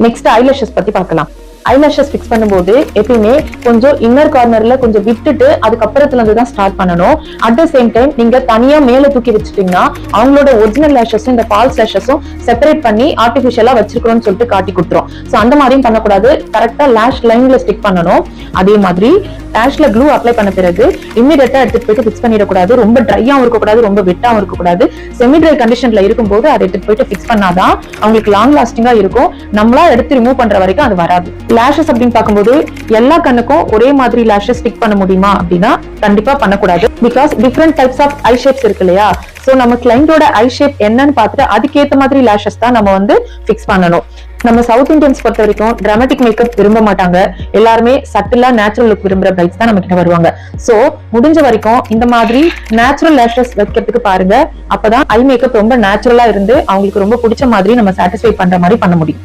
Next eyelashes பத்தி பார்க்கலாம். Eyelashes fix பண்ணும்போது எப்பயுமே கொஞ்சம் இன்னர் கார்னர்ல கொஞ்சம் விட்டுட்டு அதுக்கப்புறத்துல இருந்து தான் ஸ்டார்ட் பண்ணணும். அட் த சேம் டைம் நீங்க தனியா மேல தூக்கி வச்சுட்டீங்கன்னா அவங்களோட ஒரிஜினல் லேஷஸும் இந்த ஃபால்ஸ் லேஷஸும் செப்பரேட் பண்ணி ஆர்டிபிஷியலா வச்சிருக்கணும்னு சொல்லிட்டு காட்டி கொடுத்துரும். சோ அந்த மாதிரியும் பண்ணக்கூடாது. கரெக்டா லேஷ் லைன்ல ஸ்டிக் பண்ணணும். அதே மாதிரி லேஷ்ல க்ளூ அப்ளை பண்ண பிறகு இம்மிடியட்டா எடுத்துட்டு போயிட்டு ஃபிக்ஸ் பண்ணிடக்கூடாது. ரொம்ப ட்ரையாவும் இருக்கக்கூடாது, ரொம்ப வெட்டாவும் இருக்கக்கூடாது. செமி ட்ரை கண்டிஷன்ல இருக்கும்போது அதை எடுத்துட்டு போயிட்டு ஃபிக்ஸ் பண்ணாதான் அவங்களுக்கு லாங் லாஸ்டிங்கா இருக்கும். நம்மளா எடுத்து ரிமூவ் பண்ற வரைக்கும் அது வராது. லேஷஸ் அப்படின்னு பார்க்கும்போது எல்லா கண்ணுக்கும் ஒரே மாதிரி லேஷஸ் ஸ்டிக் பண்ண முடியுமா அப்படின்னா கண்டிப்பா பண்ணக்கூடாது. Because different types of eye shapes இருக்கு இல்லையா? சோ நம்ம கிளைண்டோட ஐ ஷேப் என்னன்னு பார்த்துட்டு அதுக்கேற்ற மாதிரி லேஷஸ் தான் நம்ம வந்து ஃபிக்ஸ் பண்ணணும். நம்ம சவுத் இந்தியன்ஸ் பொறுத்த வரைக்கும் டிராமட்டிக் மேக்கப் விரும்ப மாட்டாங்க. எல்லாருமே சட்டிலா நேச்சுரல் லுக் விரும்புற பிரைட்ஸ் தான் நம்ம கிட்ட வருவாங்க. சோ முடிஞ்ச வரைக்கும் இந்த மாதிரி நேச்சுரல் லேஷஸ் வைக்கிறதுக்கு பாருங்க. அப்பதான் ஐ மேக்கப் ரொம்ப நேச்சுரலா இருந்து அவங்களுக்கு ரொம்ப பிடிச்ச மாதிரி நம்ம சாட்டிஸ்ஃபை பண்ற மாதிரி பண்ண முடியும்.